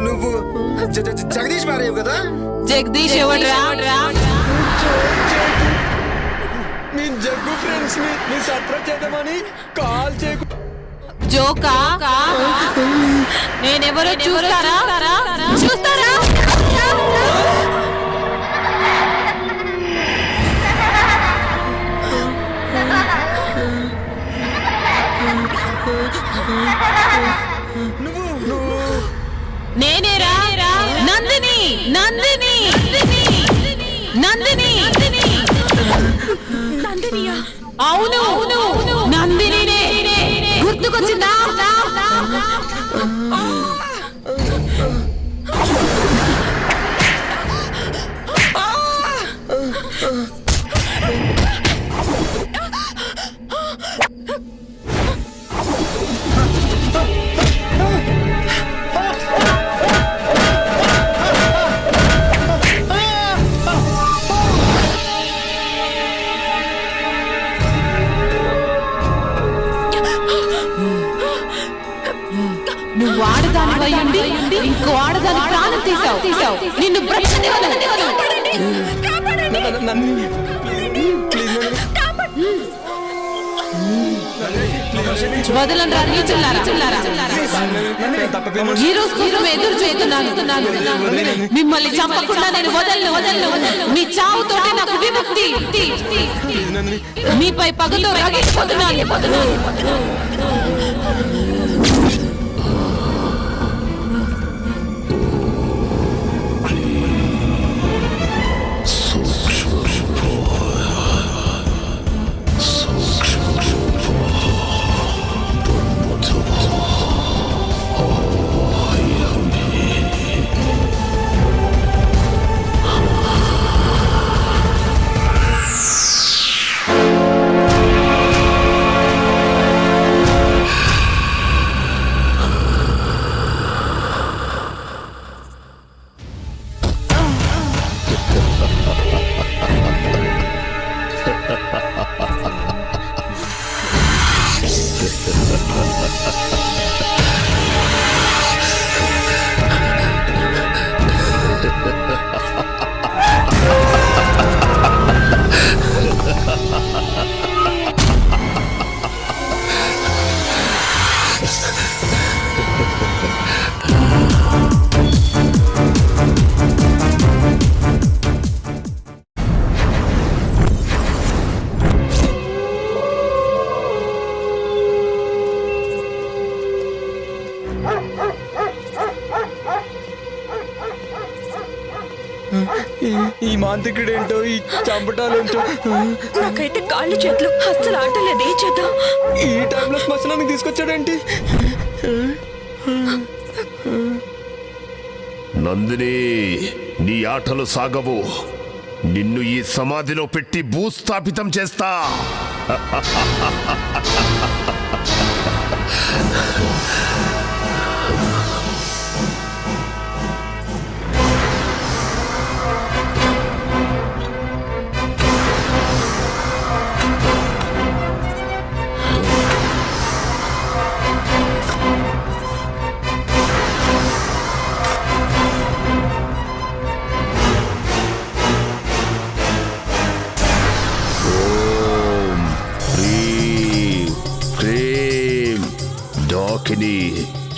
నువ్వు జగదీష్ మారేవు కదా? జగదీష్ ఎవడ్రా? మీ జగ్గు ఫ్రెండ్స్ ని సర్ప్రైజ్ చేద్దామని కాల్ చేయకు. జోకా? నేనెవరో చూస్తారా? నేనేరా నందిని. అవును నందిని. గుర్తుకొచ్చిందా? నువ్వు ఆడదాని వయ్యుండి ఇంకో ఆడదాని ప్రాణం తీసావు. నిన్ను వదలంరా నీచులారా. ఈ రోజు కోసం ఎదురు చూస్తున్నాను. మిమ్మల్ని చంపకుండా నేను వదలను. మీ చావుతోటే నాకు విముక్తి. మీపై పగతో రగిలిపోతున్నాను. ఈ మాంత్రికుడేంటో, ఈ చంపటాలేంటో, నాకైతే కాళ్ళు చేతులు అస్సలు ఆటలేదు. ఏం చేద్దాం? ఈ టైంలో శ్మశానానికి తీసుకొచ్చాడేంటి? నందిని, నీ ఆటలు సాగవు. నిన్ను ఈ సమాధిలో పెట్టి భూస్థాపితం చేస్తా.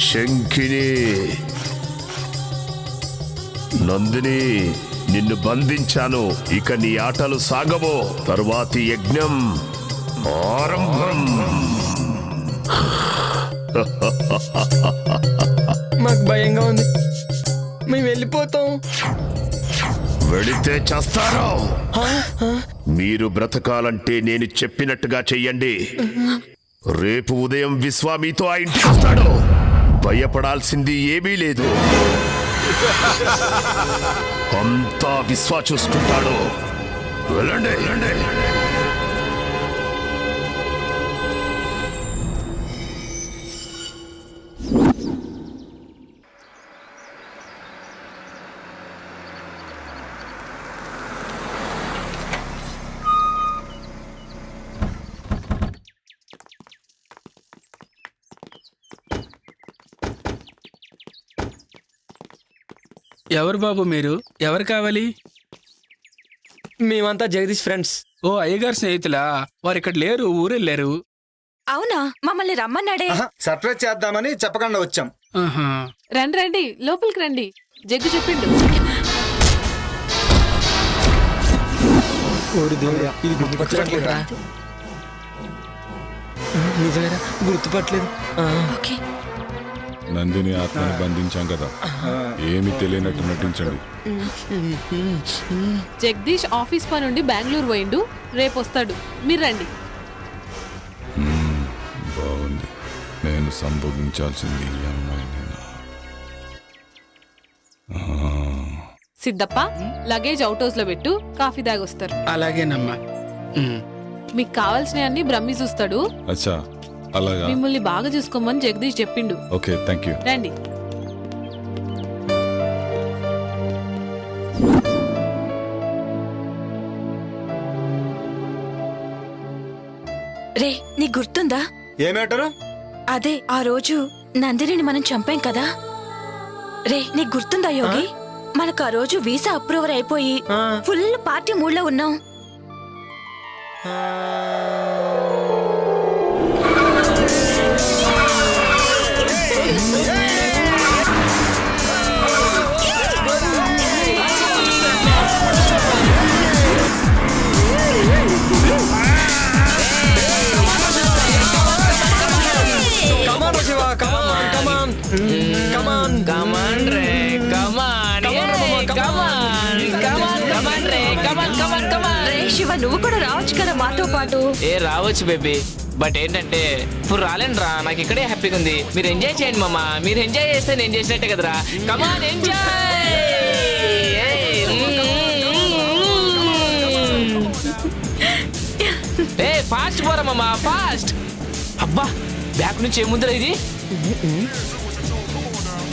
శంఖిని, నందిని, నిన్ను బంధించాను. ఇక నీ ఆటలు సాగవో. తరువాతి యజ్ఞం ఆరంభం. మాకు భయంగా ఉంది, మేము వెళ్ళిపోతాం. వెళితే చేస్తారో. మీరు బ్రతకాలంటే నేను చెప్పినట్టుగా చెయ్యండి. రేపు ఉదయం విశ్వా మీతో ఆ ఇంటికి వస్తాడు. భయపడాల్సింది ఏమీ లేదు. అంతా విశ్వా చూసుకుంటాడు. వెళ్ళండి. ఎవరు బాబు మీరు? ఎవరు కావాలి? మేమంతా జగదీష్ ఫ్రెండ్స్. ఓ అయ్యగారు స్నేహితులా? వారు ఇక్కడ లేరు, ఊరెళ్ళారు. అవునా, మమ్మల్ని రమ్మన్నాడే. సర్ప్రైజ్ చేద్దామని చెప్పకుండా వచ్చాం. ఆహా. రండి రండి, లోపలికి రండి. జగ్గు చెప్పిండు. ఇది గుర్తుపట్టలేదురా. నిజమేనా, గుర్తుపట్టలేదు. ఓకే. నందిని ఆత్మని బంధించాం కదా, ఏమి తెలియనట్టు నటించండి. జగదీష్ ఆఫీస్ పని నుండి బెంగళూరు పోయిండు, రేపు వస్తాడు. మీరు రండి. బాగుంది. నేను సంభోగించాల్సింది ఈ అమ్మాయినేనా? సిద్ధప్ప, లగేజ్ అవుట్ హౌస్ లో పెట్టు, కాఫీ దాగొస్తారు. అలాగేనమ్మా. మీకు కావాల్సినవన్నీ బ్రహ్మి చూస్తాడు. అచ్చా, అలాగా. మిమ్మల్ని బాగా చూసుకోమని జగదీష్ చెప్పిండు. Okay, thank you. రండి. రే, నీకు గుర్తుందా? ఏ మ్యాటరు? అదే ఆ రోజు నందినిని మనం చంపాం కదా. రే, నీకు గుర్తుందా యోగి? మనకు ఆ రోజు వీసా అప్రూవర్ అయిపోయి ఫుల్ పార్టీ మూడ్లో ఉన్నాం. రే శివ, నువ్వు కూడా రావచ్చు కదా మాతో పాటు. రావచ్చు బేబీ, బట్ ఏంటంటే ఇప్పుడు రాలేనురా. నాకు ఇక్కడే హ్యాపీగా ఉంది. మీరు ఎంజాయ్ చేయండి మామ. మీరు ఎంజాయ్ చేస్తే నేను చేసినట్టే కదరా. కమాన్ ఎంజాయ్. ఏ ఫాస్ట్ పోరా మామ, ఫాస్ట్. అబ్బా, బ్యాక్ నుంచి ఏముందిరా ఇది?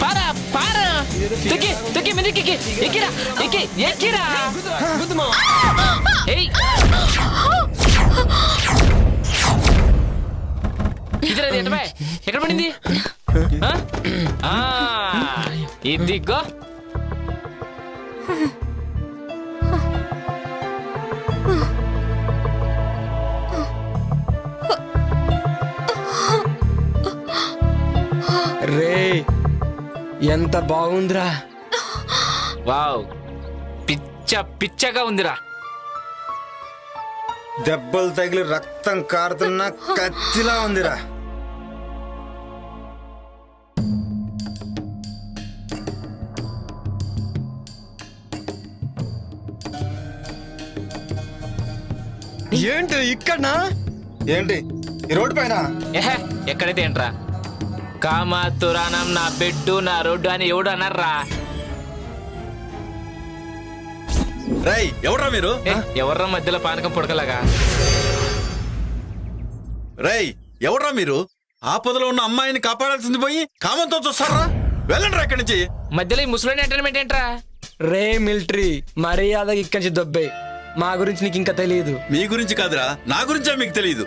పారా పారా, తుకి తుకి మీదకి ఎక్కిరా, ఎక్కి ఎక్కిరా. ఏయ్, ఇదిరా ఏంటబాయ్, ఎక్కడ పడింది? ఇదిగో. రే, ఎంత బాగుందిరా. వావ్, పిచ్చ పిచ్చగా ఉందిరా. దెబ్బలు తగిలి రక్తం కారుతున్న కత్తిలా ఉందిరా. ఏంటి ఇక్కడనా? ఏంటి ఈ రోడ్డు పైన? ఏహే, ఎక్కడైతే ఏంట్రా? కామాతురానం నా బెడ్డు నా రోడ్డు అని ఎవడు అన్నారా? రేయ్, ఎవర్రా మీరు? ఎవర్రా మధ్యలో పానకం పుడకలాగా? రేయ్, ఎవర్రా మీరు? ఆపదలో ఉన్న అమ్మాయిని కాపాడాల్సింది పోయి కామంతో చూస్తారా? వెళ్ళండి ఇక్కడి నుంచి. మధ్యలో ఈ ముసలోని ఎంటర్టైన్మెంట్ ఏంట్రా? రే మిలిటరీ, మర్యాదగా ఇక్కడి నుంచి దొబ్బే. మా గురించి నీకు ఇంకా తెలియదు. మీ గురించి కాదురా, నా గురించే మీకు తెలియదు.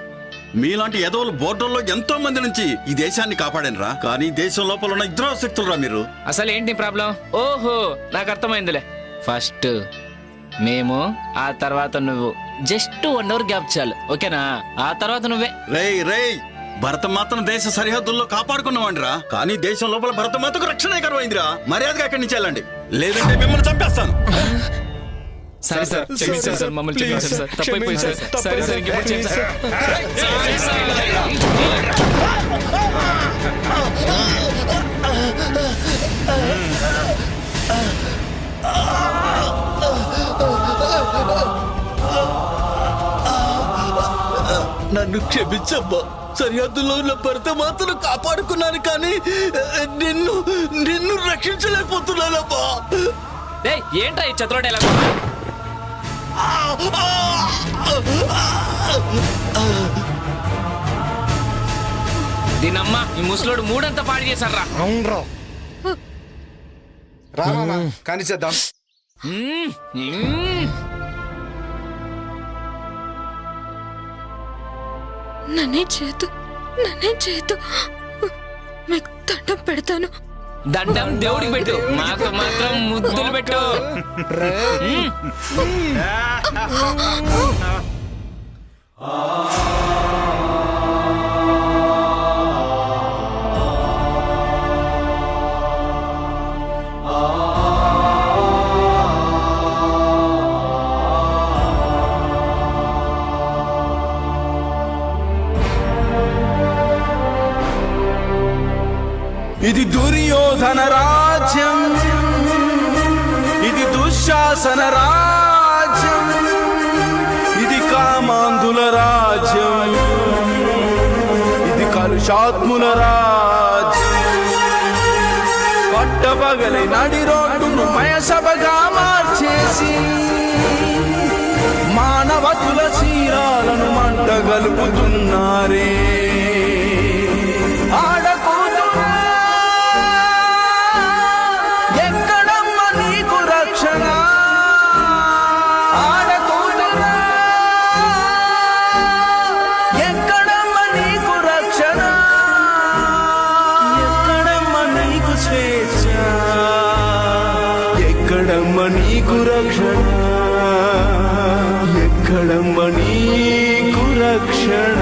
మీలాంటి ఎదవలు బోర్డర్లో ఎంతో మంది నుంచి ఈ దేశాన్ని కాపాడనురా. కానీ దేశం లోపల ఉన్న ఇద్దరు శక్తులురా మీరు. అసలు ఏంటి ప్రాబ్లం? ఓహో, నాకు అర్థమైందిలే. ఫస్ట్ మేము, ఆ తర్వాత నువ్వు. జస్ట్ 1 అవర్ గ్యాప్ చాలు, ఓకేనా? ఆ తర్వాత నువ్వే. రేయ్ రేయ్, భరతమాతను దేశ సరిహద్దుల్లో కాపాడుకున్నావండిరా. కానీ దేశం లోపల భరతమాతకు రక్షణ కరువైందిరా. మర్యాదగా అక్కడి నుంచి వెళ్ళండి, లేదంటే మిమ్మల్ని చంపేస్తాను. సరే సార్, క్షమించండి సార్, మమ్మల్ని క్షమించండి సార్, తప్పైపోయింది సార్. సరే సార్, ఇంకెప్పుడు చేయండి సార్. నన్ను క్షమించమ్మా. సరిహద్దులో ఉన్న భరతమాతను కాపాడుకున్నాను, కానీ నిన్ను నిన్ను రక్షించలేకపోతున్నానమ్మా. ఏంట్రా ఈ చతుర డైలాగ్? దీనమ్మా, ఈ ముసలోడు మూడంతా పాడు చేశారా? అవునరా, రానా కానీ చేద్దాం. నన్నే చేతు మీకు దండం పెడతాను. దండం దేవుడికి పెట్టు, మాకు మాత్రం ముద్దులు పెట్టు. ఇది దుర్యోధన రాజ్యం, ఇది దుశ్శాసన రాజ్యం, ఇది కామాంధుల రాజ్యం, ఇది కలుషాత్ముల రాజ్యం. పట్టపగలి నడి రోడ్డును మయసభగా మార్చేసి మానవతుల శీలాలను మంట గలుపుతున్నారే. ఎక్కడమ్మ నీకు రక్షణ, ఎక్కడమ్మ నీకు రక్షణ.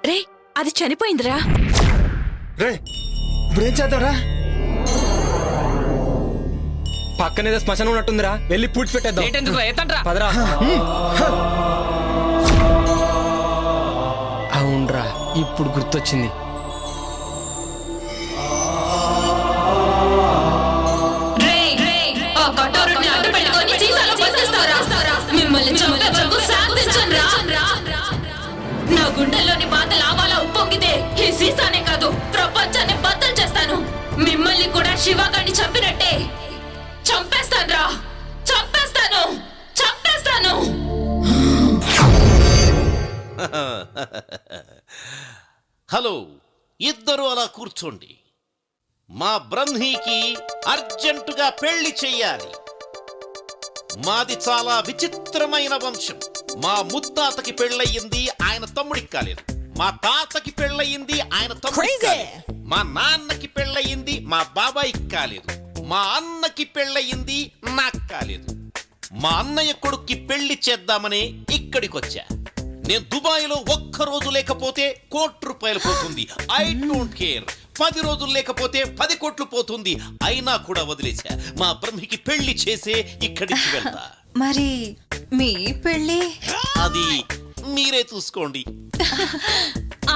రే అది చనిపోయిందిరా. రే ఇప్పుడేం చేద్దాంరా? పక్కనేదో శ్మశానం ఉన్నట్టుందిరా, వెళ్ళి పూడ్చి పెట్టేద్దాం. ఏంటెందుకు ఎత్తండ్రా? పదరా. అవునరా, ఇప్పుడు గుర్తొచ్చింది. నా గుండెల్లోని బాధ లావాలా ఉప్పొంగితే ఈ సీసానే కాదు ప్రపంచాన్ని బద్దలు చేస్తాను. మిమ్మల్ని కూడా శివగాడిని చంపినట్టే చంపేస్తాను రా, చంపేస్తాను, చంపేస్తాను. హలో, ఇద్దరు అలా కూర్చోండి. మా బ్రహ్మీకి అర్జెంటుగా పెళ్లి చెయ్యాలి. మాది చాలా విచిత్రమైన వంశం. మా ముత్తాతకి పెళ్ళయింది, ఆయన తమ్ముడికి కాలేదు. మా తాతకి పెళ్ళయింది, ఆయన తమ్ముడికి కాలేదు. మా నాన్నకి పెళ్ళయింది, మా బాబాయికి కాలేదు. మా అన్నకి పెళ్ళయింది, నాకు కాలేదు. మా అన్నయ్య కొడుక్కి పెళ్లి చేద్దామని ఇక్కడికొచ్చా. నేను దుబాయ్లో ఒక్కరోజు లేకపోతే ₹1,00,00,000 పోతుంది. I don't care. 10 రోజులు లేకపోతే 10 కోట్లు పోతుంది. అయినా కూడా వదిలేశా. మా బ్రహ్మికి పెళ్లి చేసే ఇక్కడికి వెళ్తా. మరి మీ పెళ్ళి అది మీరే చూసుకోండి.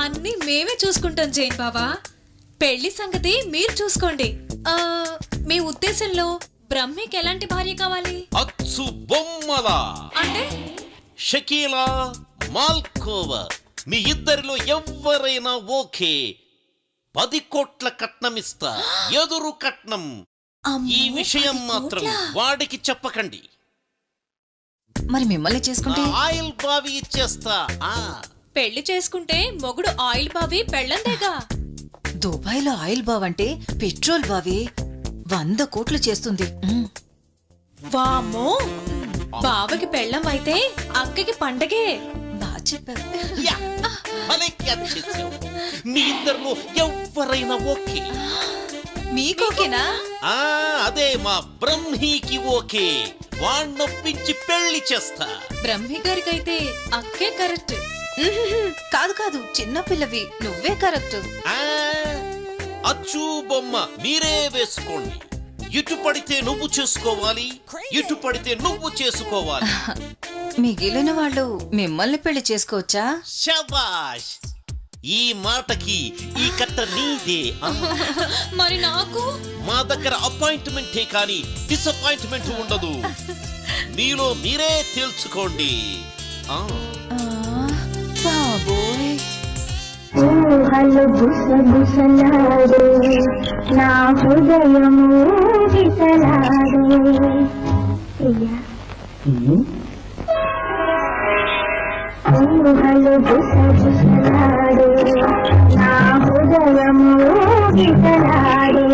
అన్ని మేమే చూసుకుంటాం జైన్ బాబా. పెళ్లి సంగతి మీరు చూసుకోండి. మీ ఉద్దేశంలో బ్రహ్మికి ఎలాంటి భార్య కావాలి? అచ్చు బొమ్మలా అంటే షకీలా, మాల్కోవా, మీ ఇద్దరిలో ఎవరైనా ఓకే. 10 కోట్ల కట్నం ఇస్తా, ఎదురు కట్నం. ఈ విషయం మాత్రం వాడికి చెప్పకండి. మరి మిమ్మల్ని చేసుకుంటే ఆయిల్ బావి ఇచ్చేస్తా. పెళ్లి చేసుకుంటే మొగుడు ఆయిల్ బావి పెళ్ళందేగా. దుబాయ్లో ఆయిల్ బావ్ అంటే పెట్రోల్ బావి 100 కోట్లు చేస్తుంది. వామ్మో, బావకి పెళ్ళం అయితే అక్కకి పండగే. బాగా చెప్పారు. యా, భలే క్యాచ్ చేసావు. మీ ఇద్దరిలో ఎవరైనా ఓకే. మీకోకేనా? అదే మా బ్రహ్మీకి ఓకే. వాణ్ణొప్పించి పెళ్లి చేస్తా. బ్రహ్మి గారికైతే అక్కే కరెక్ట్. కాదు కాదు, చిన్న పిల్లవి, నువ్వే కరెక్ట్. అచ్చు బొమ్మ మీరే వేసుకోండి. ఇటు పడితే నువ్వు చేసుకోవాలి, ఇటు పడితే నువ్వు చేసుకోవాలి. మిగిలిన వాళ్ళు మిమ్మల్ని పెళ్లి చేసుకోవచ్చా? శబాష్, ఈ మాటకి ఈ కట్ట నీదే. మరి నాకు మా దగ్గర అపాయింట్మెంటే కానీ డిసప్పాయింట్మెంట్ ఉండదు. మీలో మీరే తేల్చుకోండి. బాబోయ్, ఊహలు గుసగుసలాడే నా హృదయము విసలాడే. ఊహలు గుసగుసలాడే నా హృదయము విసలాడే.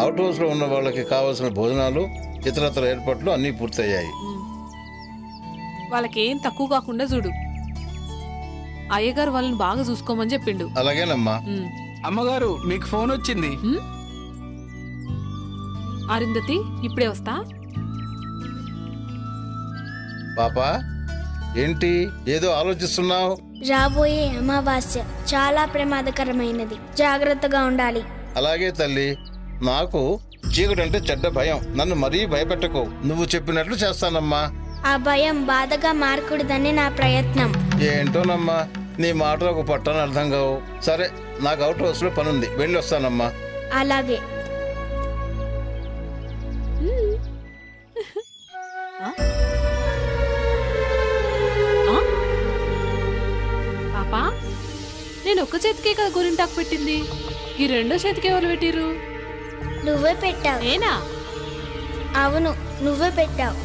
అవుట్ హౌస్ లో ఉన్న వాళ్ళకి కావాల్సిన భోజనాలు ఇతరత్ర ఏర్పాట్లు అన్నీ పూర్తయ్యాయి. వాళ్ళకేం తక్కువ కాకుండా చూడు. అయ్యగారు వాళ్ళని బాగా చూసుకోమని చెప్పిండు. అలాగేనమ్మా. అమ్మగారు మీకు ఫోన్ వచ్చింది. అరుంధతి ఇప్పుడే వస్తా. పాపా ఏంటి ఏదో ఆలోచిస్తున్నావు? రాబోయే అమావాస్య చాలా ప్రమాదకరమైనది, జాగ్రత్తగా ఉండాలి. అలాగే తల్లి, నాకు చీకటంటే చెడ్డ భయం. నన్ను మరీ భయపెట్టకు. నువ్వు చెప్పినట్లు చేస్తానమ్మా. ఆ భయం బాధగా మారకూడదని నా ప్రయత్నం. ఏంటోనమ్మా, నీ మాటలు ఒక పట్టని అర్థం కావు. సరే, నాకు అవుట్ హౌస్ లో పనుంది, వెళ్ళి వస్తానమ్మా. అలాగే. పాపా, నేను ఒక్క చేతికే కదా గోరింటాకు పెట్టింది, ఈ రెండో చేతికి ఎవరు పెట్టిర్రు? నువ్వే పెట్టావు. నేనా? అవును, నువ్వే పెట్టావు.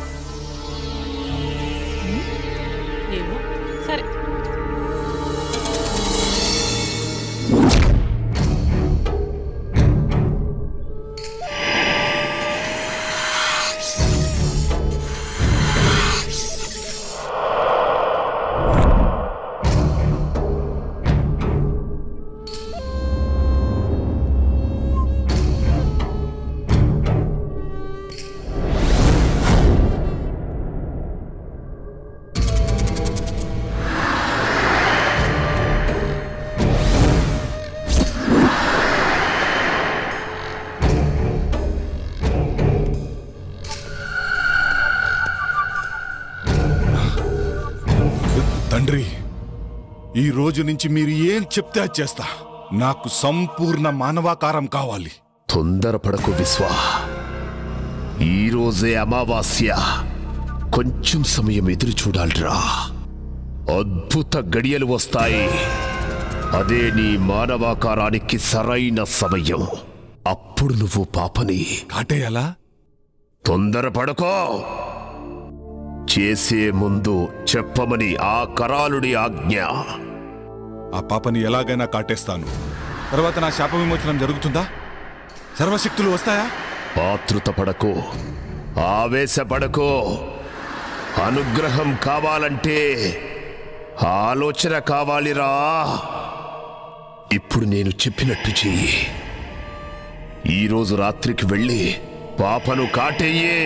ఏమో, సరే. తండ్రి, ఈ రోజు నుంచి మీరు ఏం చెప్తే అది చేస్తా. నాకు సంపూర్ణ మానవాకారం కావాలి. తొందరపడకు విశ్వా, ఈ రోజే అమావాస్య. కొంచెం సమయం ఎదురు చూడాలిరా. అద్భుత గడియలు వస్తాయి. అదే నీ మానవాకారానికి సరైన సమయం. అప్పుడు నువ్వు పాపని కాటేయాలా? తొందరపడకో. చేసే ముందు చెప్పమని ఆ కరాలుడి ఆజ్ఞ. ఆ పాపని ఎలాగైనా కాటేస్తాను. తర్వాత నా శాప విమోచనం జరుగుతుందా? సర్వశక్తులు వస్తాయా? ఆతృతపడకో, ఆవేశపడకో. అనుగ్రహం కావాలంటే ఆలోచన కావాలిరా. ఇప్పుడు నేను చెప్పినట్టు చెయ్యి. ఈరోజు రాత్రికి వెళ్ళి పాపను కాటేయే.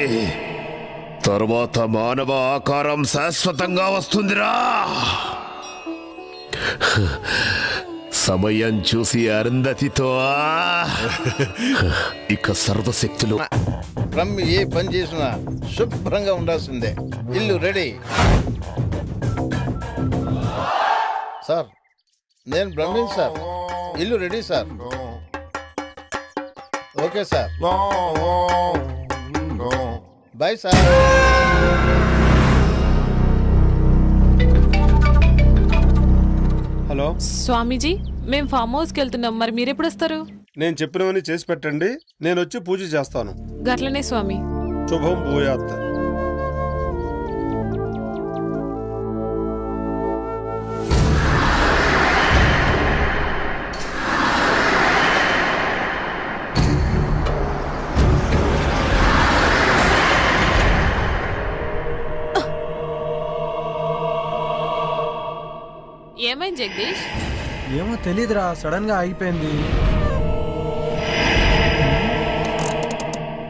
తర్వాత మానవ ఆకారం శాశ్వతంగా వస్తుందిరా. సమయం చూసి అరుంధతితో ఇక సర్వశక్తులు. రమ్మి ఏ పని చేసినా శుభ్రంగా ఉండాల్సిందే. ఇల్లు రెడీ. సార్, నేను బ్రహ్మిన్ సార్. ఇల్లు ready sir. Okay sir, bye sir. Hello Swamiji, మేము ఫామ్ హౌస్కి వెళ్తున్నాం, మరి మీరెప్పుడు వస్తారు? నేను చెప్పినవన్నీ చేసి పెట్టండి, నేను వచ్చి పూజ చేస్తాను. గట్లనే స్వామి. శుభం భూయాత్. ఏమైంది జగదీష్? ఏమో తెలీదురా, సడన్ గా ఆగిపోయింది.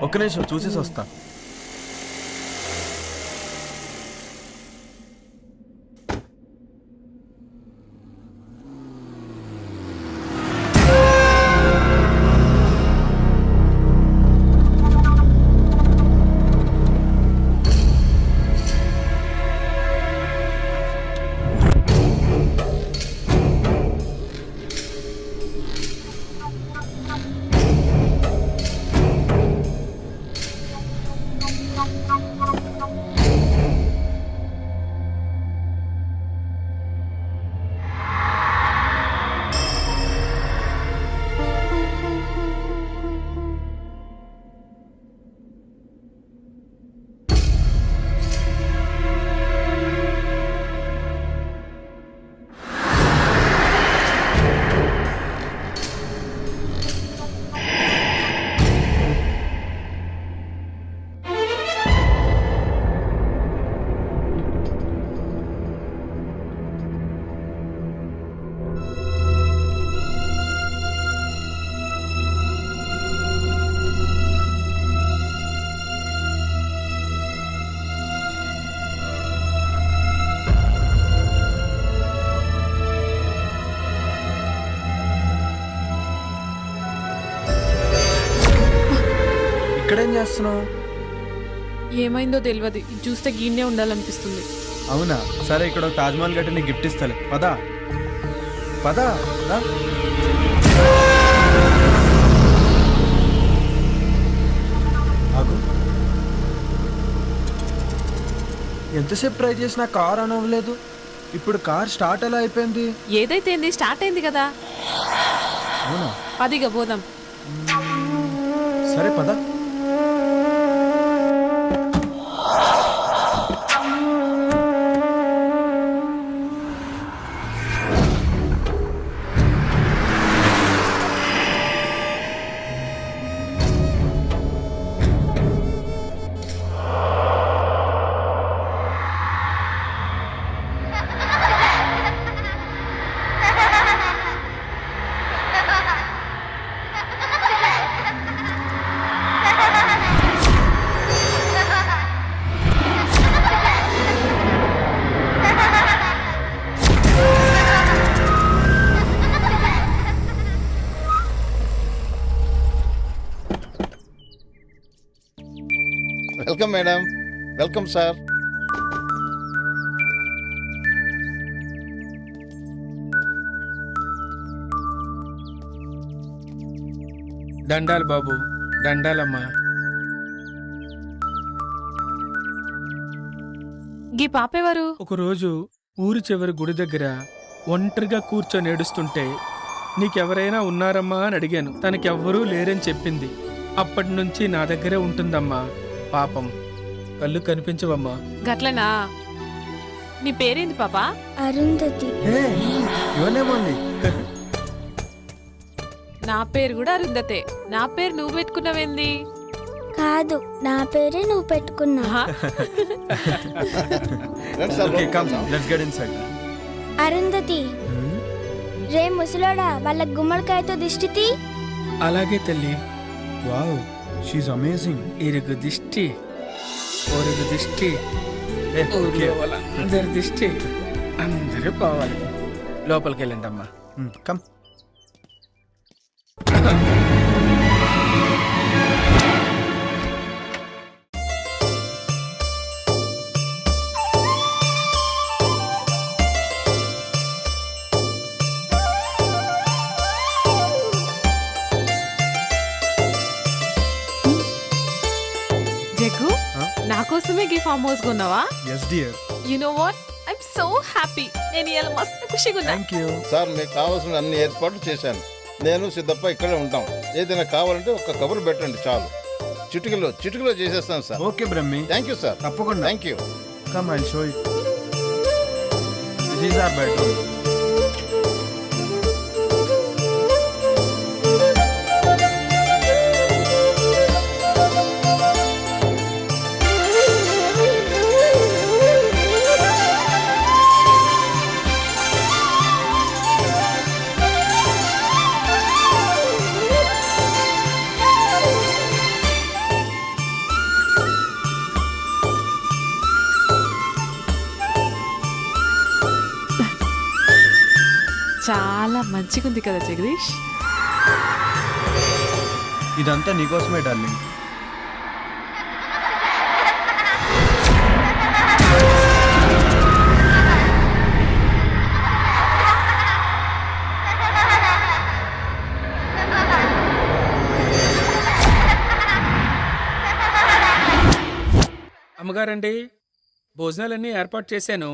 ఒక్క నిమిషం చూసేసి వస్తా. ఇక్కడేం చేస్తున్నావు? ఏమైందో తెలియదు, ఇది చూస్తే గీనే ఉండాలనిపిస్తుంది. అవునా, సరే ఇక్కడ ఒక తాజ్మహల్ గట్టి నీకు గిఫ్ట్ ఇస్తాలే. పదా పదా రా. ఆగు. ఎంతసేపు ట్రై చేసినా కార్ ఆన్ అవ్వలేదు. ఇప్పుడు కార్ స్టార్ట్ ఎలా అయిపోయింది? ఏదైతే ఏంది, స్టార్ట్ అయింది కదా. అవునా, పదిగా పోదాం. సరే పదా. Welcome madam. Welcome sir. దండాలు బాబు, దండాలమ్మా. గీ పాపేవారు? ఒకరోజు ఊరి చివరి గుడి దగ్గర ఒంటరిగా కూర్చొని ఏడుస్తుంటే నీకెవరైనా ఉన్నారమ్మా అని అడిగాను. తనకెవ్వరూ లేరని చెప్పింది. అప్పటి నుంచి నా దగ్గరే ఉంటుందమ్మా. పాపం, కళ్ళు కనిపించవమ్మా. గట్లనా? నీ పేరేంది పాపా? అరుంధతి. ఇవన్నేమోంది. నా పేరు కూడా అరుంధతే. నా పేరు నువ్వు పెట్టుకున్నావేంది? కాదు, నా పేరే నువ్వు పెట్టుకున్నా. ఆహా. Okay, come let's get inside. Arundhati, రే ముసలోడా, వాళ్ళ గుమ్మడికాయతో దిష్టి. అలాగే తల్లి. Wow, she's amazing. ఇరుగు దిష్టి, ఒరుగు దిష్టి, ఊర్లో వాళ్ళందరి దిష్టి అందరూ పోవాలి. లోపలికి వెళ్ళండి అమ్మా. కమ్. జగ్గు, నా కోసమే గీ ఫామ్ హౌస్ కొన్నావా? Yes dear. You know what, I'm so happy. నేను ఇలా మస్తు ఖుషిగా ఉన్నా. Thank you. సార్, మీకు కావాల్సిన అన్ని ఏర్పాట్లు చేశాను. నేను సిద్ధప్ప ఇక్కడే ఉంటాం. ఏదైనా కావాలంటే ఒక కబురు పెట్టండి చాలు. చిటికలో చేసేస్తాను sir. Okay Brahmi. Thank you sir. తప్పకుండా. Thank you. Come I'll show you. This is our bedroom. చాలా మంచిగుంది కదా జగదీష్. ఇదంతా నీకోసమే డార్లింగ్. అమ్మగారండి, భోజనాలన్నీ ఏర్పాటు చేశాను.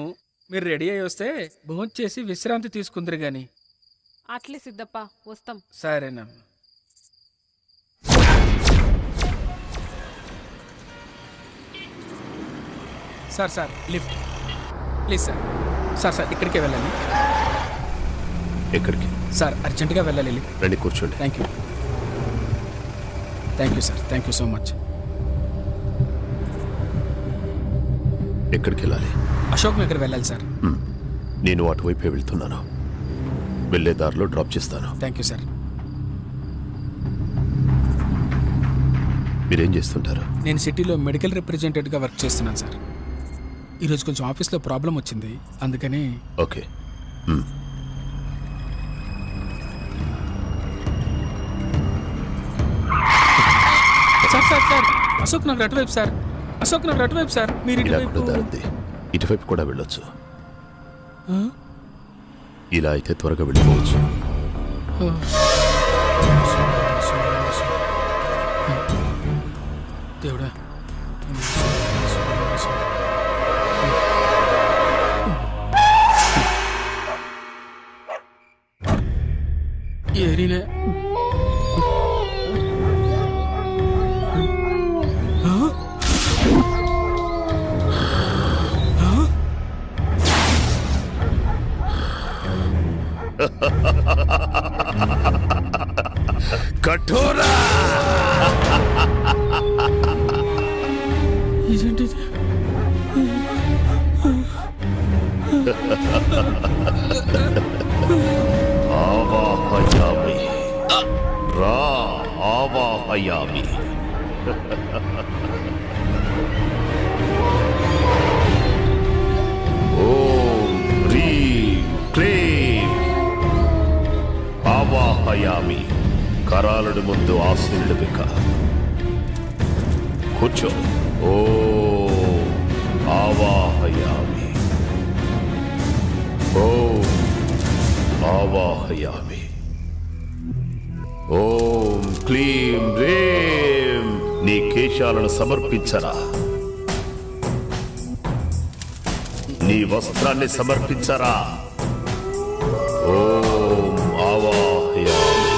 మీరు రెడీ అయ్యి వస్తే భోజనం చేసి విశ్రాంతి తీసుకుందరు గాని. అట్లే సిద్ధప్ప, వస్తాం. సరేనమ్మా. Sir lift please sir. Sir ఇక్కడికే వెళ్ళాలి. ఎక్కడికి? సార్ అర్జెంటుగా వెళ్ళాలి. రండి, కూర్చోండి. Thank you sir. Thank you so much. ఎక్కడికి వెళ్ళాలి? అశోక్ నగర్ వెళ్ళాలి సార్. నేను అటువైపే వెళ్తున్నాను. వెళ్ళే దారిలో డ్రాప్ చేస్తాను. Thank you sir. మీరేం చేస్తుంటారు? నేను సిటీలో మెడికల్ రిప్రజెంటేటివ్గా వర్క్ చేస్తున్నాను సార్. ఈరోజు కొంచెం ఆఫీస్లో ప్రాబ్లం వచ్చింది, అందుకని. ఓకే. సార్ అశోక్ నగర్ అటువైపు సార్, అశోక్ నగర్ అటువైపు సార్. మీరు ఇలా ఇటువైపు. కూడా దారింది. ఇటువైపు కూడా వెళ్ళొచ్చు. ఇలా అయితే త్వరగా వెళ్ళిపోవచ్చు. దేవుడా. ఏరినే కఠోరా ఇదేంటిది? ఆవాహయామి రా ఆవాహయామి. ఓం హ్రీం క్లీం ఆవాహయామి. కరాలుడి ముందు ఆశీనుడు బిక కూర్చో. ఓం ఆవాహయామి. ఓం ఆవాహయామి. ఓం క్లీం రేం. నీ కేశాలను సమర్పించరా, నీ వస్త్రాన్ని సమర్పించరా. ఓం ఆవాహయామి.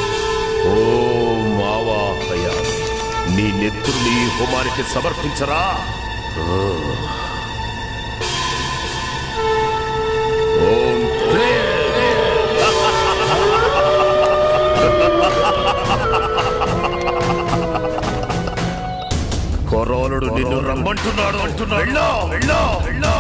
ఓం ఆవాహయామి. నీ నెత్తుర్ని ఈ హోమానికి సమర్పించరా. ఓం క్లీం. కొరోనుడు నిన్ను రమ్మంటున్నాడు అంటున్నాడు. వెళ్ళో వెళ్ళో వెళ్ళో.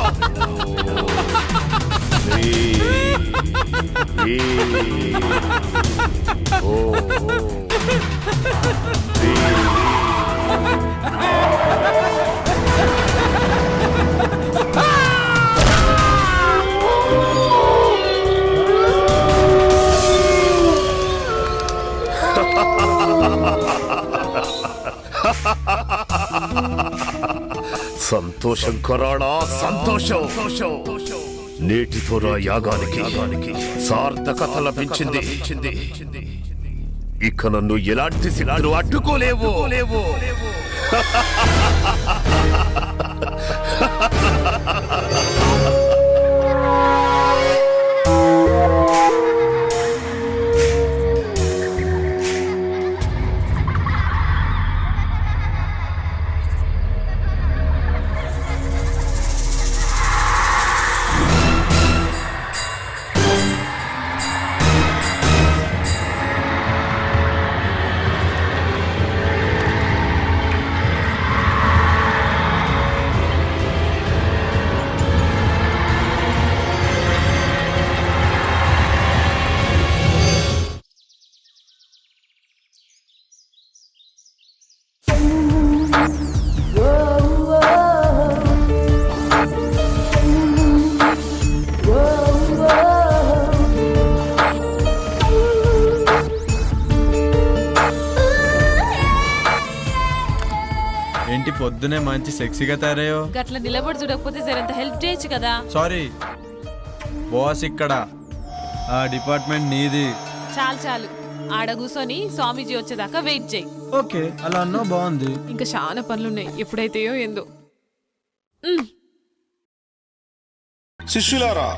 సంతోషం కొరాడా, సంతోషం. నేటితో నా యాగానికి సార్థకత లభించింది. ఇక నన్ను ఎలాంటి శిలాలు అడ్డుకోలేవు. ఏంటి పొద్దునే మంచి సెక్సీగా తయారయ్యో. గట్ల నిలబడి చూడకపోతే జరంత హెల్ప్ చేయొచ్చు కదా. సారీ బాస్, ఇక్కడ ఆ డిపార్ట్మెంట్ నీది. చాలు చాలు, ఆడ కూర్చొని స్వామీజీ వచ్చేదాకా వెయిట్ చేయి. ఓకే, అలా అన్నా బాగుంది. ఇంకా చాలా పనులున్నాయి, ఎప్పుడైతేయో ఏందో. శిష్యులారా,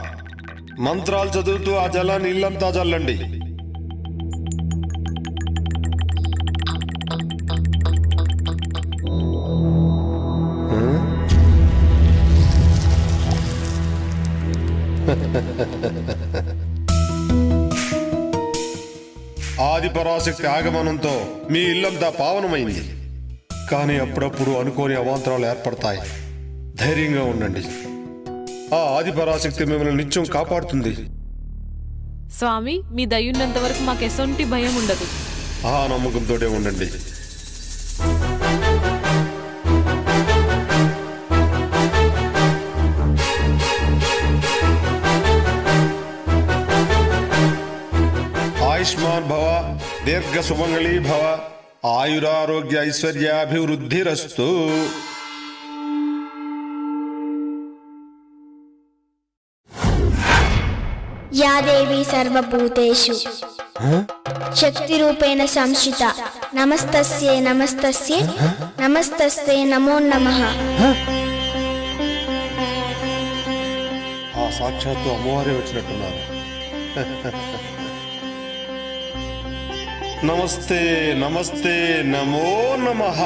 మంత్రాలు చదువుతూ ఆ జలాన్ని ఇల్లంతా చల్లండి. ఆది పరాశక్తి ఆగమనంతో మీ ఇల్లంతా పావనమైంది. కానీ అప్పుడప్పుడు అనుకోని అవాంతరాలు ఏర్పడతాయి. ధైర్యంగా ఉండండి. ఆ ఆది పరాశక్తి మిమ్మల్ని నిత్యం కాపాడుతుంది. స్వామి, మీ దయ్యున్నంత వరకు మాకు ఎసొంటి భయం ఉండదు. ఆ నమ్మకంతోనే ఉండండి. ఆయుష్మాన్ భవ, దీర్ఘ సుమంగళీ భవ, ఆయురారోగ్య ఐశ్వర్యాభివృద్ధిరస్తు. యా దేవి సర్వభూతేషు శక్తిరూపేణ సంస్థిత నమస్తస్యే నమస్తస్యే నమస్తస్యే నమో నమః. ఆ సాక్షాత్తు అమ్మవారే వచ్చినట్టున్నారు. నమస్తే నమస్తే నమో నమః.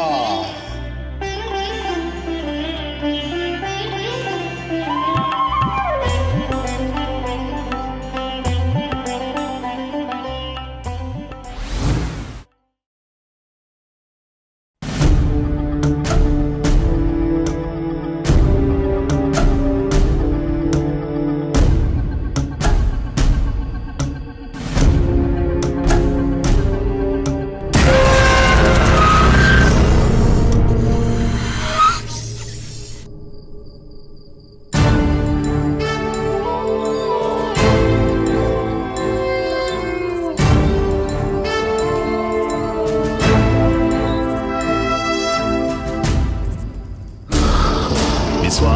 విశ్వా,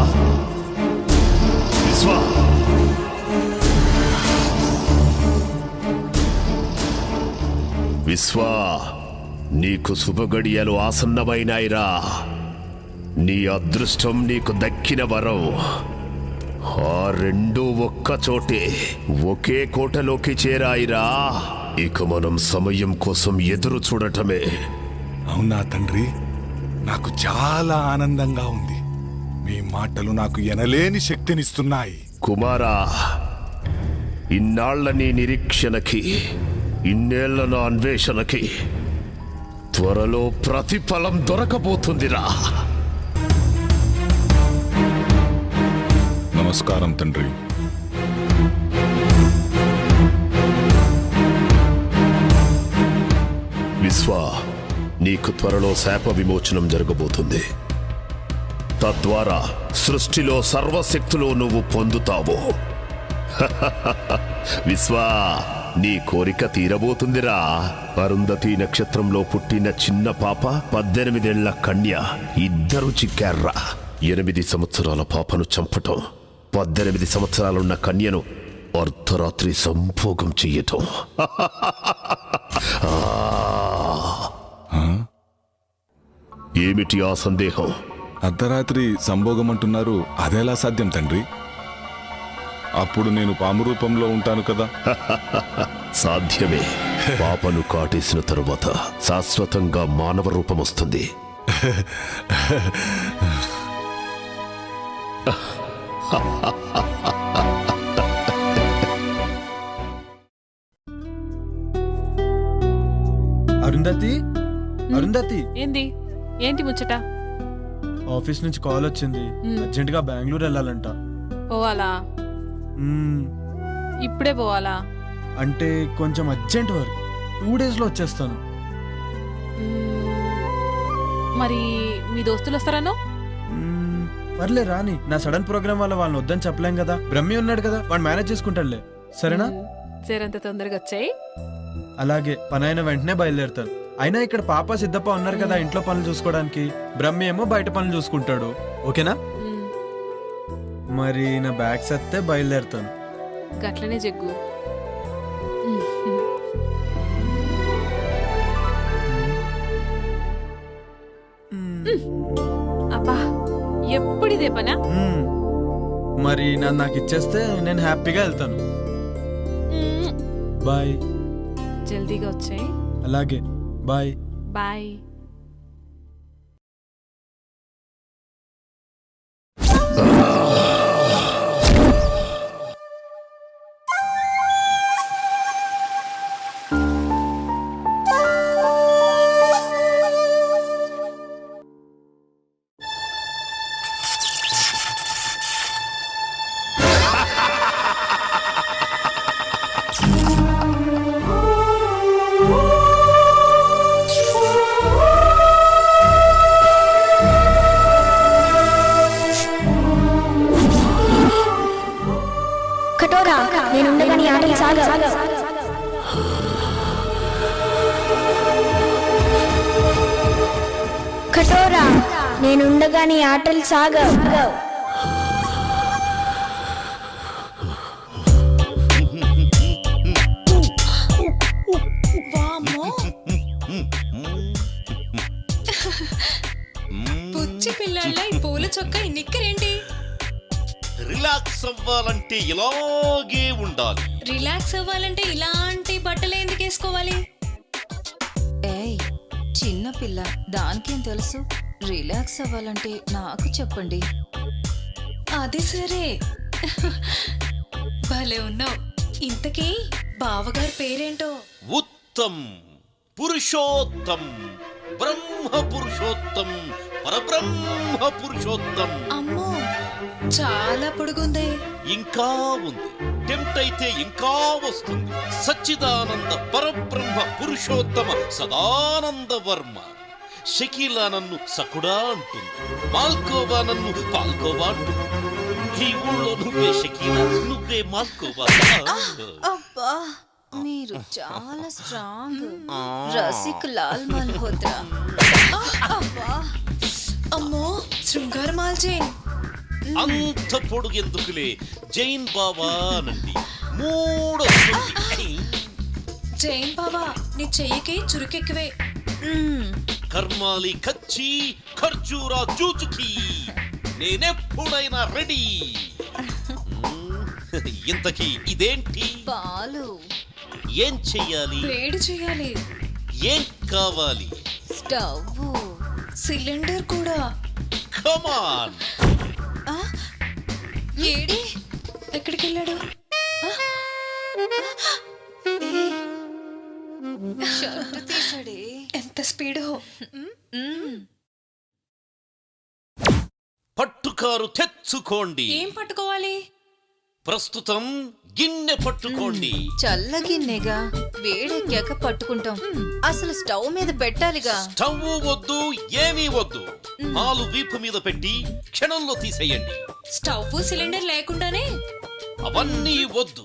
విశ్వా, విశ్వా, నీకు శుభగడియలు ఆసన్నమైనాయిరా. నీ అదృష్టం నీకు దక్కిన వరం. ఆ రెండు ఒక్క చోటే ఒకే కోటలోకి చేరాయిరా. ఇక మనం సమయం కోసం ఎదురు చూడటమే. అవునా తండ్రి, నాకు చాలా ఆనందంగా ఉంది. మీ మాటలు నాకు ఎనలేని శక్తినిస్తున్నాయి. కుమారా, ఇన్నాళ్ల నీ నిరీక్షణకి, ఇన్నేళ్ల నా అన్వేషణకి త్వరలో ప్రతిఫలం దొరకబోతుందిరా. నమస్కారం తండ్రి. విశ్వా, నీకు త్వరలో శాప విమోచనం జరగబోతుంది. తద్వారా సృష్టిలో సర్వశక్తులు నువ్వు పొందుతావు. విశ్వా, నీ కోరిక తీరబోతుందిరా. అరుంధతి నక్షత్రంలో పుట్టిన చిన్న పాప, 18 ఏళ్ల కన్య ఇద్దరు చిక్కార్రా. 8 సంవత్సరాల పాపను చంపటం, 18 సంవత్సరాలున్న కన్యను అర్ధరాత్రి సంభోగం చెయ్యటం. ఏమిటి ఆ సందేహం? అర్ధరాత్రి సంభోగం అంటున్నారు, అదెలా సాధ్యం తండ్రి? అప్పుడు నేను పాము రూపంలో ఉంటాను కదా. సాధ్యమే. పాపను కాటేసిన తరువాత శాశ్వతంగా మానవ రూపం వస్తుంది. అరుంధతి, అరుంధతి, ఏంది? ఏంటి ముచ్చట? ఆఫీస్ నుంచి కాల్ వచ్చింది. అర్జెంట్ గా బెంగళూరు వెళ్ళాలంట. పోవాలా? మ్మ్. ఇప్పుడే పోవాలా? అంటే కొంచెం అర్జెంట్ వర్క్. 2 days లో వచ్చేస్తాను. మరి మీ దోస్తులు వస్తారనో? పర్లే రాని. నా సడన్ ప్రోగ్రామ్ వల్ల వాళ్ళని వద్దని చెప్పలేం కదా. బ్రహ్మి ఉన్నాడు కదా, వాడు మేనేజ్ చేసుకుంటాడులే. సరేనా? జరంత తొందరగా వచ్చాయి. అలాగే, పని అయిన వెంటనే బయలుదేరుతాను. అయినా ఇక్కడ పాప సిద్ధప్ప ఉన్నారు కదా ఇంట్లో పనులు చూసుకోవడానికి. బ్రహ్మి ఏమో బయట పనులు చూసుకుంటాడు. ఓకేనా? మరి నా బ్యాగ్స్ వస్తే బయలుదేరుతాను. గట్లనే జగ్గు. అబ్బా, ఎప్పుడిదే పనా? మరి నాకు ఇచ్చేస్తే నేను హ్యాపీగా వెళ్తాను. బాయ్. జల్దీగా వచ్చాయి. అలాగే, బాయ్. బాయ్. నేనుండగా నీ ఆటలు సాగా. ఒక్కటోరా నేనుండగా నీ ఆటలు సాగవు. పుచ్చి పిల్లల ఈ పూల చొక్క ఈ నిక్కరేంటి? రిలాక్స్ అవ్వాలంటే ఇలాగే ఉండాలి. రిలాక్స్ అవ్వాలంటే ఇలాంటి బట్టలు ఎందుకు వేసుకోవాలి? ఏయ్ చిన్న పిల్ల, దానికేం తెలుసు? రిలాక్స్ అవ్వాలంటే నాకు చెప్పండి. అది సరే, భలే ఉన్నావు. ఇంతకీ బావగారి పేరేంటో? ఉత్తమ్, పురుషోత్తం, బ్రహ్మ పురుషోత్తం, పరబ్రహ్మ పురుషోత్తం. అమ్మో, చాలా పొడుగుంది. ఇంకా ఉంది, టెంప్ట్ అయితే ఇంకా వస్తుంది. సచ్చిదానంద పరబ్రహ్మ పురుషోత్తమ సదానంద వర్మ. షకీలా నన్ను సకుడా అంటుంది, మాల్కోవా నన్ను పాల్కోవా అంటుంది. ఈ ఊళ్ళో నువ్వే షకీలా, నువ్వే మాల్కోవా. అబ్బా మీరు చాలా స్ట్రాంగ్. రసిక్ లాల్ మల్హోత్రా. అబ్బా అమ్మో, శృంగార మాల్జైన్. అంత పొడుగెందుకులే, జైన్ బాబా నండి. మూడొస్తుంది. జైన్ బావా, నీ చెయ్యికి చురుకెక్కువే. కర్మాలి కచ్చి ఖర్జూరా జూచుకి, నేనెప్పుడైనా రెడీ. ఇంతకీ ఇదేంటి? పాలు. ఏం చెయ్యాలి? వేడి చేయాలి. ఏం కావాలి? స్టవ్. సిలిండర్ కూడా. కమాన్. ఏడి ఎక్కడికి వెళ్ళాడు? షర్ట్ తీసాడే. ఎంత స్పీడో. పట్టుకారు తెచ్చుకోండి. ఏం పట్టుకోవాలి? ప్రస్తుతం గిన్నె పట్టుకోండి. చల్లగిన్నెగా, వేడెక్కాక పట్టుకుంటాం. అసలు స్టవ్ మీద పెట్టాలిగా. స్టవ్ వద్దు, ఏమీ వద్దు. పాలు వీపు మీద పెట్టి క్షణంలో తీసేయండి. స్టవ్ సిలిండర్ లేకుండానే? అవన్నీ వద్దు,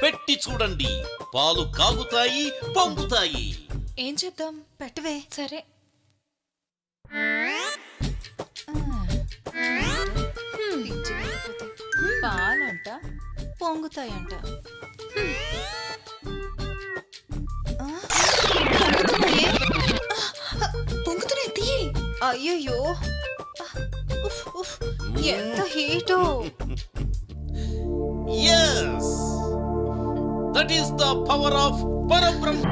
పెట్టి చూడండి. పాలు కాగుతాయి, పొంగుతాయి. ఏం చేద్దాం? పెట్టవే. సరే. పాలంట పొంగుతాయంట. పొంగుతున్నాయి, తీయి. అయ్యయ్యో, ఎంత హీటో. Yes, that is the power of Parabrahma.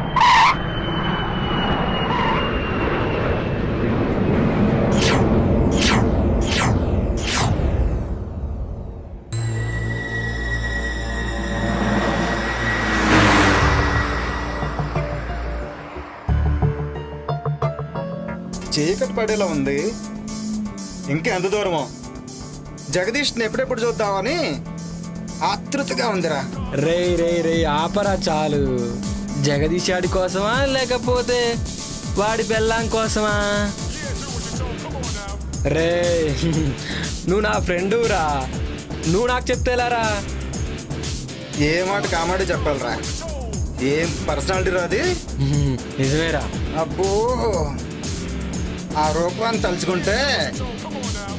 చీకటి పడేలా ఉంది. ఇంకా ఎంత దూరమో? జగదీష్ని ఎప్పుడెప్పుడు చూద్దామని ఆతృతగా ఉందిరా. రే రే రే ఆపరా చాలు. జగదీష్ ఆడి కోసమా లేకపోతే వాడి బెల్లం కోసమా? రే నువ్వు నా ఫ్రెండు రా, నువ్వు నాకు చెప్తేలారా. ఏ మాట కామాడే చెప్పాలరా. ఏం పర్సనాలిటీ రా అది. నిజమేరా. అబ్బో, ఆ రూపాన్ని తలుచుకుంటే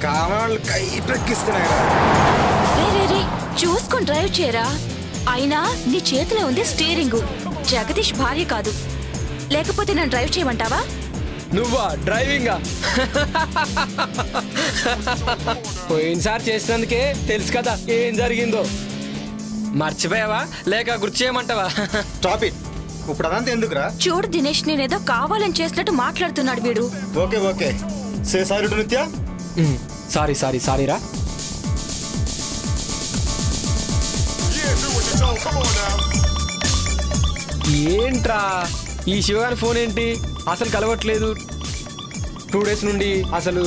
కామాళ్ళు కైపెక్కిస్తున్నాయిరా. చూసుకొని డ్రైవ్ చేయరా. అయినా నీ చేతిలో ఉంది స్టీరింగ్, జగదీష్ భార్య కాదు. లేకపోతే నన్ను డ్రైవ్ చేయమంటావా? నువ్వా డ్రైవింగా? పోయినసారి చేసినందుకే తెలుసు కదా ఏం జరిగిందో. మర్చిపోయావా లేక గుర్తు చేయమంటావా? Stop it. ఇప్పుడు అదంతా ఎందుకురా? చూడు దినేష్, నేనేదో కావాలని చేసినట్టు మాట్లాడుతున్నాడు వీడు. Okay okay, say sorry to నిత్య. సారీ సారీ సారీ రా. ఏంట్రా ఈ శివగారి ఫోన్ ఏంటి అసలు కలవట్లేదు? 2 days నుండి అసలు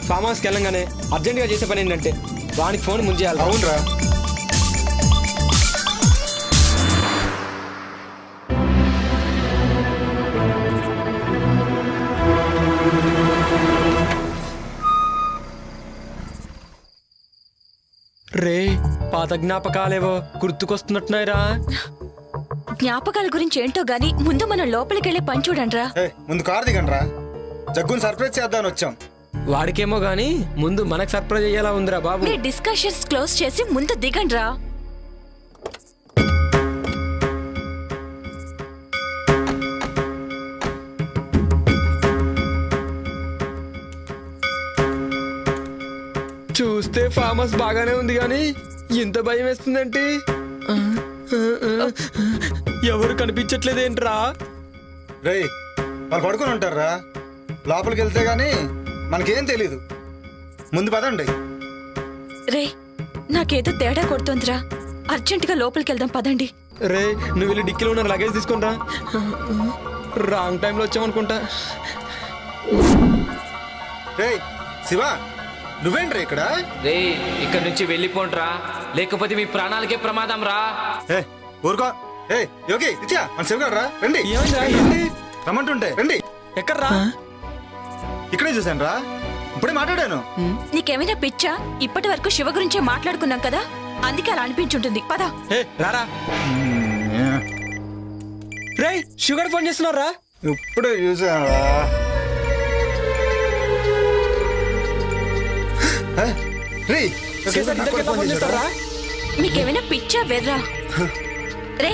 ఫామ్ హౌస్కి వెళ్ళంగానే అర్జెంటుగా చేసే పని ఏంటంటే వానికి ఫోన్ ముందు చేయాలి. అవునరా. రే పాత జ్ఞాపకాలేవో గుర్తుకొస్తున్నట్టున్నాయిరా. జ్ఞాపకాల గురించి ఏంటో గాని ముందు మనం లోపలికి వెళ్ళి పని చూడండిరా. ముందు కారు దిగండి రా. జగ్గుని సర్ప్రైజ్ చేద్దామని వచ్చాం. వాడికేమో గానీ ముందు మనకు సర్ప్రైజ్ అయ్యేలా ఉందిరా బాబు. మీ డిస్కషన్స్ క్లోజ్ చేసి ముందు దిగండి రా. చూస్తే ఫామ్ హౌస్ బాగానే ఉంది కానీ ఇంత భయం వేస్తుందంటే ఎవరు కనిపించట్లేదేంట్రా? రేయ్ వాళ్ళు పడుకొని ఉంటారా? లోపలికి వెళ్తే గానీ మనకేం తెలీదు. ముందు పదండి. రే నాకేదో తేడా కొడుతోందిరా. అర్జెంటుగా లోపలికి వెళ్దాం పదండి. రే నువ్వు వెళ్ళి డిక్కీలో ఉన్న లగేజ్ తీసుకుంటా. రాంగ్ టైంలో వచ్చామనుకుంటా. రేయ్ శివ, నువ్వేంట్రా ఇక్కడ? రే ఇక్కడ నుంచి వెళ్ళిపోండ్రా, లేకపోతే మీ ప్రాణాలకే ప్రమాదం రా. ఏ ఊరుకో. ఏ యోగి ఇచ్చా మన శివగాడు రా, రండి. ఏమైందిరా? రండి. రమ్మంటుంటే రండి. ఎక్కడ్రా? ఇక్కడే చూశాను రా, ఇప్పుడే మాట్లాడాను. నీకేమైనా పిచ్చా? ఇప్పటి వరకు శివ గురించే మాట్లాడుకున్నాం కదా, అందుకే అలా అనిపించుంటుంది. పద. రారా. రే షుగర్ ఫోన్ చేస్తున్నారా? ఇప్పుడే చూశాను రా. రే మీకేమైనా పిచ్చా వెర్రా? రే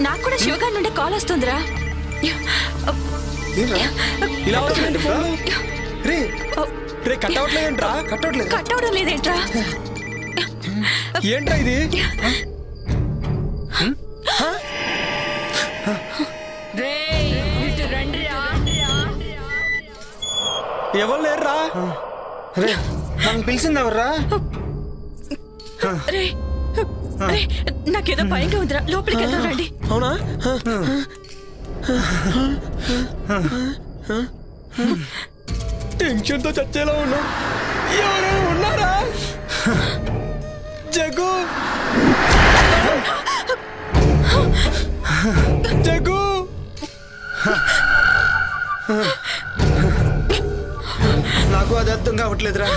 నాకు కూడా శివగారి నుండి కాల్ వస్తుందిరా. ఇలా వచ్చిందండి ఫోన్. రే రే కట్ అవట్లేదేంట్రా? కట్ అవడం లేదేంట్రా? ఏంట్రా ఇది? ఎవరు లేరురా? రే నన్ను పిలిచింది ఎవర్రా? రే రే నాకేదో భయంగా ఉందిరా, లోపలికి వెళ్దాం రండి. అవునా? టెన్షన్ తో చచ్చేలా ఉన్నా. ఎవరైనా ఉన్నారా? జగ్గు జగ్గు నాకు అది అర్థం కావట్లేదురా.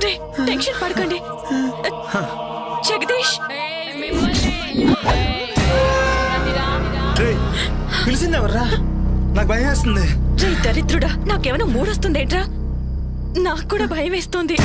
రే టెన్షన్ పడకండి. జగదీష్ రే పిలిచింది ఎవర్రా? నాకు భయం వేస్తుంది. రే దరిద్రుడా, నాకేమైనా మూడొస్తుందేంట్రా? నాకు కూడా భయం వేస్తుంది.